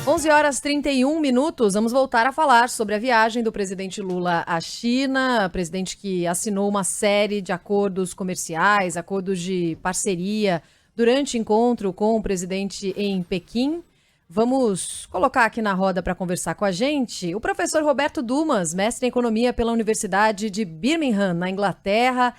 11h31, vamos voltar a falar sobre a viagem do presidente Lula à China, presidente que assinou uma série de acordos comerciais, acordos de parceria durante encontro com o presidente em Pequim. Vamos colocar aqui na roda para conversar com a gente o professor Roberto Dumas, mestre em economia pela Universidade de Birmingham, na Inglaterra,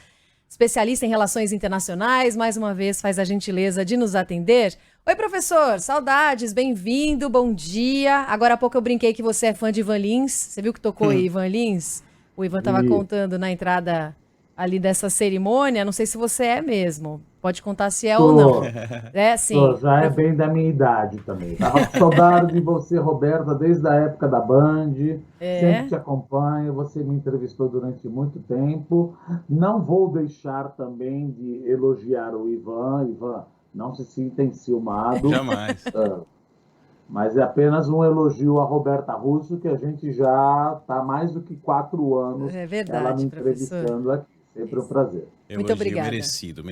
especialista em relações internacionais, mais uma vez faz a gentileza de nos atender. Oi, professor, saudades, bem-vindo, bom dia. Agora há pouco eu brinquei que você é fã de Ivan Lins. Você viu que tocou aí Ivan Lins? O Ivan estava contando na entrada ali dessa cerimônia, não sei se você é mesmo. Pode contar se é ou não. É, sim. Já é bem da minha idade também. Tava com saudade de você, Roberta, desde a época da Band. Sempre É. te acompanho. Você me entrevistou durante muito tempo. Não vou deixar também de elogiar o Ivan. Ivan, não se sinta enciumado. Jamais. Mas é apenas um elogio a Roberta Russo, que a gente já está mais do que 4 anos É ela me verdade, professor. entrevistando aqui. Sempre um prazer. Muito Elogio obrigada. merecido.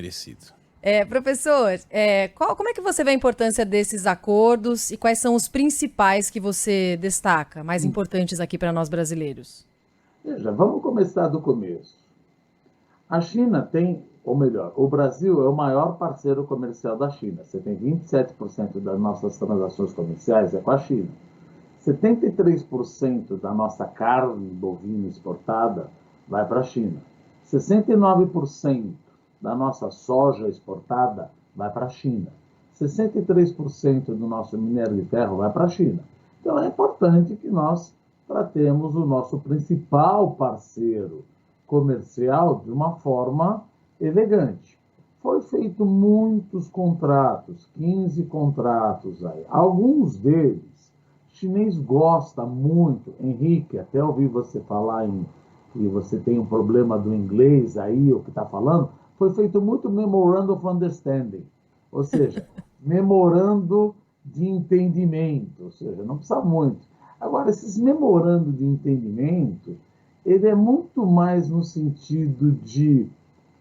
Professor, como é que você vê a importância desses acordos e quais são os principais que você destaca, mais importantes aqui para nós brasileiros? Veja, vamos começar do começo. A China tem, ou melhor, o Brasil é o maior parceiro comercial da China. Você tem 27% das nossas transações comerciais é com a China. 73% da nossa carne bovina exportada vai para a China. 69% da nossa soja exportada vai para a China. 63% do nosso minério de ferro vai para a China. Então é importante que nós tratemos o nosso principal parceiro comercial de uma forma elegante. Foi feito muitos contratos, 15 contratos aí. Alguns deles, o chinês gosta muito. Henrique, até ouvi você falar que você tem um problema do inglês aí, o que está falando, foi feito muito Memorandum of Understanding, ou seja, memorando de entendimento, ou seja, não precisa muito. Agora, esses memorando de entendimento, ele é muito mais no sentido de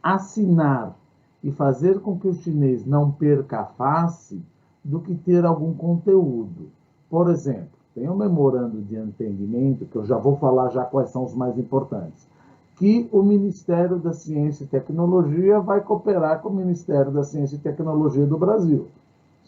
assinar e fazer com que o chinês não perca a face do que ter algum conteúdo. Por exemplo, tem um memorando de entendimento, que eu já vou falar já quais são os mais importantes, que o Ministério da Ciência e Tecnologia vai cooperar com o Ministério da Ciência e Tecnologia do Brasil.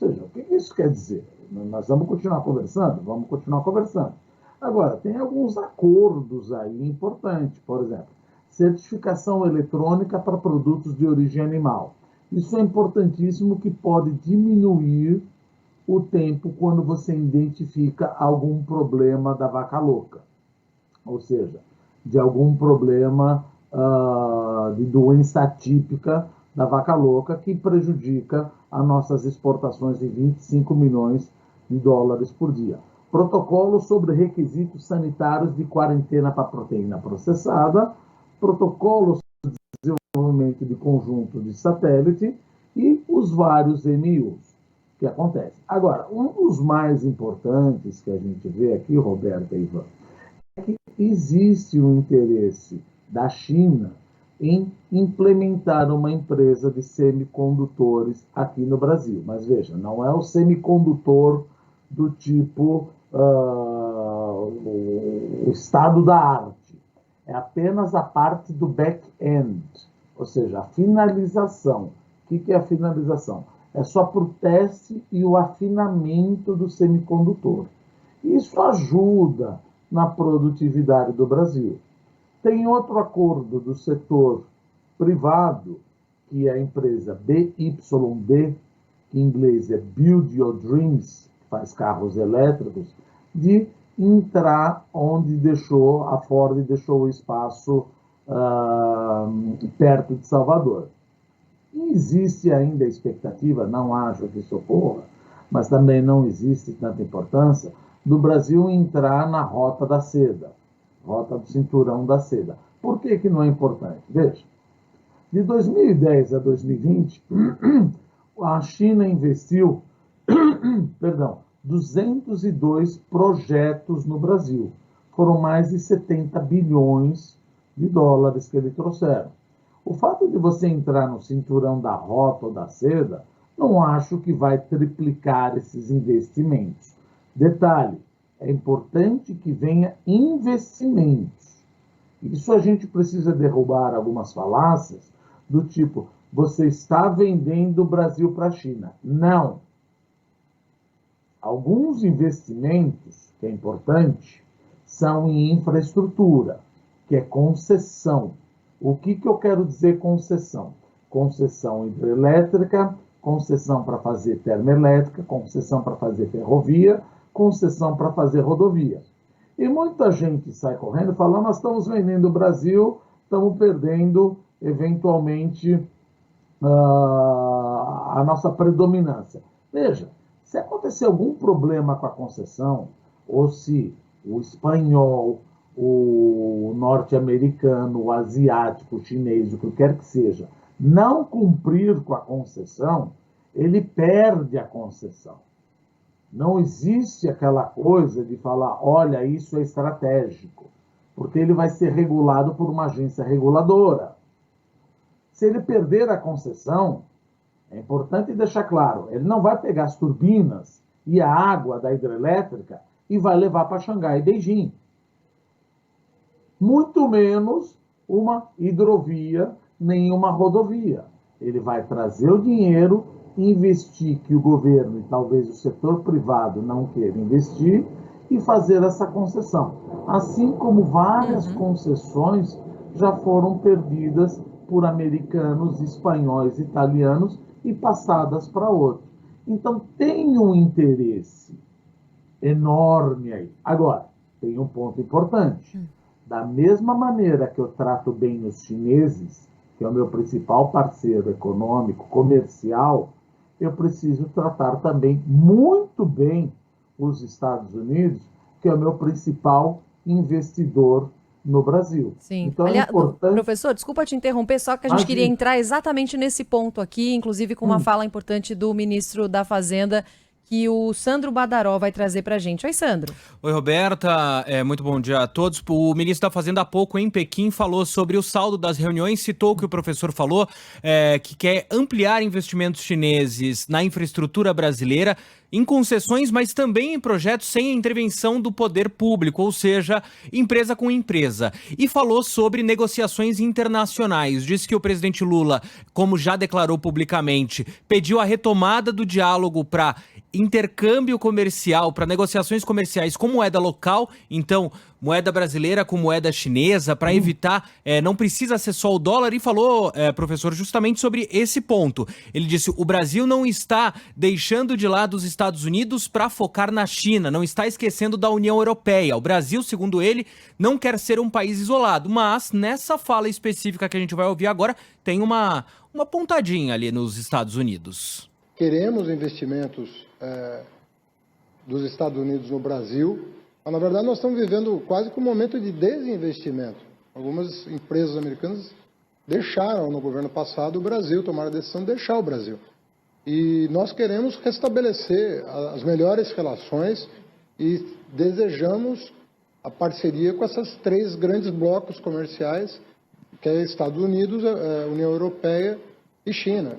Ou seja, o que isso quer dizer? Nós vamos continuar conversando? Vamos continuar conversando. Agora, tem alguns acordos aí importantes, por exemplo, certificação eletrônica para produtos de origem animal. Isso é importantíssimo, que pode diminuir o tempo quando você identifica algum problema da vaca louca. Ou seja, de algum problema de doença atípica da vaca louca que prejudica as nossas exportações de 25 milhões de dólares por dia. Protocolo sobre requisitos sanitários de quarentena para proteína processada, protocolo sobre desenvolvimento de conjunto de satélite e os vários MUs que acontecem. Agora, um dos mais importantes que a gente vê aqui, Roberto e Ivan, é que existe um interesse da China em implementar uma empresa de semicondutores aqui no Brasil. Mas veja, não é o semicondutor do tipo o estado da arte. É apenas a parte do back-end, ou seja, a finalização. O que é a finalização? É só para o teste e o afinamento do semicondutor. Isso ajuda na produtividade do Brasil. Tem outro acordo do setor privado, que é a empresa BYD, que em inglês é Build Your Dreams, que faz carros elétricos, de entrar onde a Ford deixou o espaço perto de Salvador. E existe ainda a expectativa, não acho que isso ocorra, mas também não existe tanta importância, do Brasil entrar na rota da seda, rota do cinturão da seda. Por que não é importante? Veja, de 2010 a 2020, a China investiu 202 projetos no Brasil. Foram mais de 70 bilhões de dólares que eles trouxeram. O fato de você entrar no cinturão da rota ou da seda, não acho que vai triplicar esses investimentos. Detalhe, é importante que venha investimentos. Isso a gente precisa derrubar algumas falácias do tipo, você está vendendo o Brasil para a China. Não. Alguns investimentos, que é importante, são em infraestrutura, que é concessão. O que eu quero dizer concessão? Concessão hidrelétrica, concessão para fazer termoelétrica, concessão para fazer ferrovia, concessão para fazer rodovia. E muita gente sai correndo falando, nós estamos vendendo o Brasil, estamos perdendo, eventualmente, a nossa predominância. Veja, se acontecer algum problema com a concessão, ou se o espanhol, o norte-americano, o asiático, o chinês, o que quer que seja, não cumprir com a concessão, ele perde a concessão. Não existe aquela coisa de falar, olha, isso é estratégico, porque ele vai ser regulado por uma agência reguladora. Se ele perder a concessão, é importante deixar claro, ele não vai pegar as turbinas e a água da hidrelétrica e vai levar para Xangai e Beijing. Muito menos uma hidrovia, nem uma rodovia. Ele vai trazer o dinheiro, investir que o governo e talvez o setor privado não queira investir e fazer essa concessão. Assim como várias concessões já foram perdidas por americanos, espanhóis, italianos e passadas para outros. Então, tem um interesse enorme aí. Agora, tem um ponto importante. Da mesma maneira que eu trato bem os chineses, que é o meu principal parceiro econômico, comercial, eu preciso tratar também muito bem os Estados Unidos, que é o meu principal investidor no Brasil. Sim. Então, Aliás, é importante... professor, desculpa te interromper, só que a gente queria entrar exatamente nesse ponto aqui, inclusive com uma fala importante do ministro da Fazenda, que o Sandro Badaró vai trazer para a gente. Oi, Sandro. Oi, Roberta. Muito bom dia a todos. O ministro da Fazenda, há pouco, em Pequim, falou sobre o saldo das reuniões, citou o que o professor falou, que quer ampliar investimentos chineses na infraestrutura brasileira, em concessões, mas também em projetos sem a intervenção do poder público, ou seja, empresa com empresa. E falou sobre negociações internacionais. Disse que o presidente Lula, como já declarou publicamente, pediu a retomada do diálogo para intercâmbio comercial, para negociações comerciais com moeda local, então moeda brasileira com moeda chinesa, para evitar, não precisa ser só o dólar, e falou, professor, justamente sobre esse ponto. Ele disse, o Brasil não está deixando de lado os Estados Unidos para focar na China, não está esquecendo da União Europeia. O Brasil, segundo ele, não quer ser um país isolado, mas nessa fala específica que a gente vai ouvir agora, tem uma pontadinha ali nos Estados Unidos. Queremos investimentos dos Estados Unidos no Brasil, mas na verdade nós estamos vivendo quase que um momento de desinvestimento. Algumas empresas americanas deixaram no governo passado o Brasil, tomaram a decisão de deixar o Brasil. E nós queremos restabelecer as melhores relações e desejamos a parceria com esses três grandes blocos comerciais, que é Estados Unidos, União Europeia e China.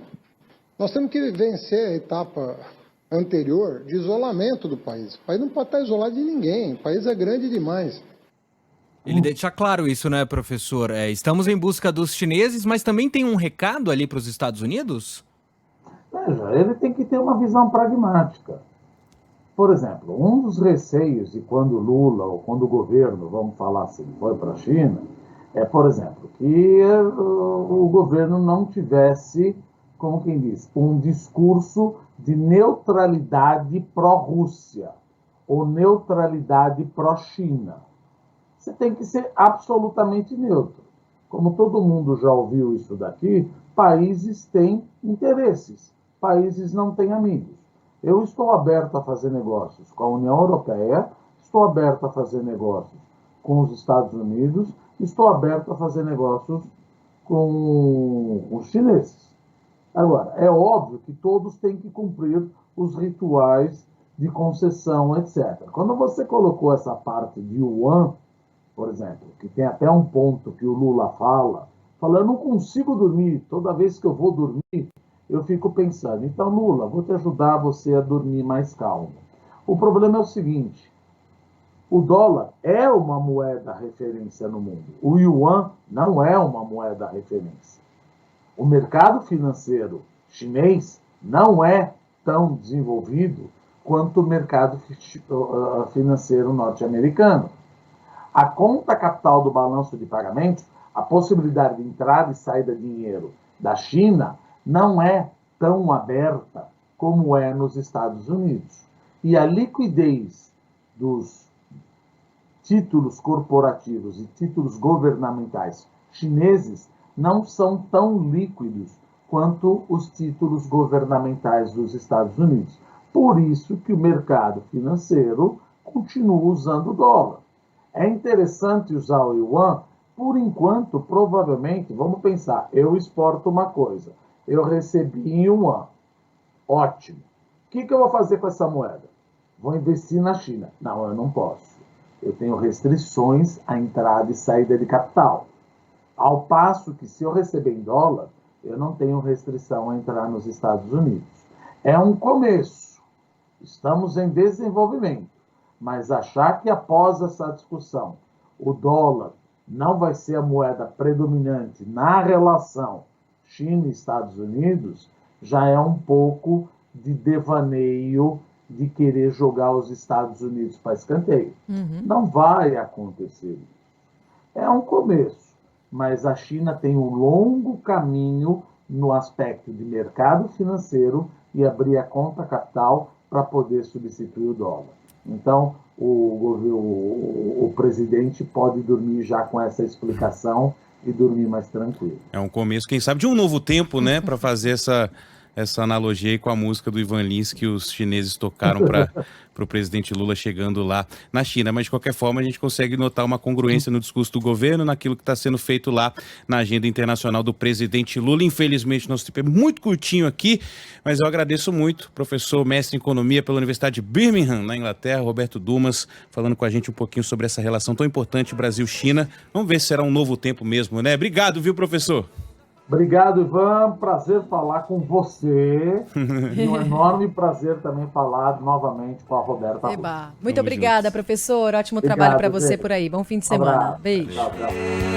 Nós temos que vencer a etapa anterior de isolamento do país. O país não pode estar isolado de ninguém, o país é grande demais. Ele deixa claro isso, né, professor? Estamos em busca dos chineses, mas também tem um recado ali para os Estados Unidos? Veja, ele tem que ter uma visão pragmática. Por exemplo, um dos receios de quando Lula ou quando o governo, vamos falar assim, foi para a China, por exemplo, que o governo não tivesse, como quem diz, um discurso de neutralidade pró-Rússia ou neutralidade pró-China. Você tem que ser absolutamente neutro. Como todo mundo já ouviu isso daqui, países têm interesses, países não têm amigos. Eu estou aberto a fazer negócios com a União Europeia, estou aberto a fazer negócios com os Estados Unidos, estou aberto a fazer negócios com os chineses. Agora, é óbvio que todos têm que cumprir os rituais de concessão, etc. Quando você colocou essa parte de Yuan, por exemplo, que tem até um ponto que o Lula fala, eu não consigo dormir, toda vez que eu vou dormir, eu fico pensando, então Lula, vou te ajudar você a dormir mais calmo. O problema é o seguinte: o dólar é uma moeda referência no mundo. O yuan não é uma moeda referência. O mercado financeiro chinês não é tão desenvolvido quanto o mercado financeiro norte-americano. A conta capital do balanço de pagamentos, a possibilidade de entrada e saída de dinheiro da China, não é tão aberta como é nos Estados Unidos. E a liquidez dos títulos corporativos e títulos governamentais chineses não são tão líquidos quanto os títulos governamentais dos Estados Unidos. Por isso que o mercado financeiro continua usando o dólar. É interessante usar o yuan, por enquanto, provavelmente, vamos pensar, eu exporto uma coisa, eu recebi em yuan, ótimo. O que eu vou fazer com essa moeda? Vou investir na China. Não, eu não posso. Eu tenho restrições à entrada e saída de capital. Ao passo que, se eu receber em dólar, eu não tenho restrição a entrar nos Estados Unidos. É um começo. Estamos em desenvolvimento. Mas achar que após essa discussão, o dólar não vai ser a moeda predominante na relação China e Estados Unidos, já é um pouco de devaneio de querer jogar os Estados Unidos para escanteio. Não vai acontecer isso. É um começo, mas a China tem um longo caminho no aspecto de mercado financeiro e abrir a conta capital para poder substituir o dólar. Então, o presidente pode dormir já com essa explicação e dormir mais tranquilo. É um começo, quem sabe, de um novo tempo, né? Para fazer essa analogia aí com a música do Ivan Lins que os chineses tocaram para o presidente Lula chegando lá na China. Mas, de qualquer forma, a gente consegue notar uma congruência no discurso do governo, naquilo que está sendo feito lá na agenda internacional do presidente Lula. Infelizmente, nosso tempo é muito curtinho aqui, mas eu agradeço muito, professor mestre em economia pela Universidade de Birmingham, na Inglaterra, Roberto Dumas, falando com a gente um pouquinho sobre essa relação tão importante Brasil-China. Vamos ver se será um novo tempo mesmo, né? Obrigado, viu, professor? Obrigado, Ivan. Prazer falar com você. E um enorme prazer também falar novamente com a Roberta. Eba. Muito obrigada, professor. Ótimo trabalho para você por aí. Bom fim de semana. Beijo. Tchau, tchau.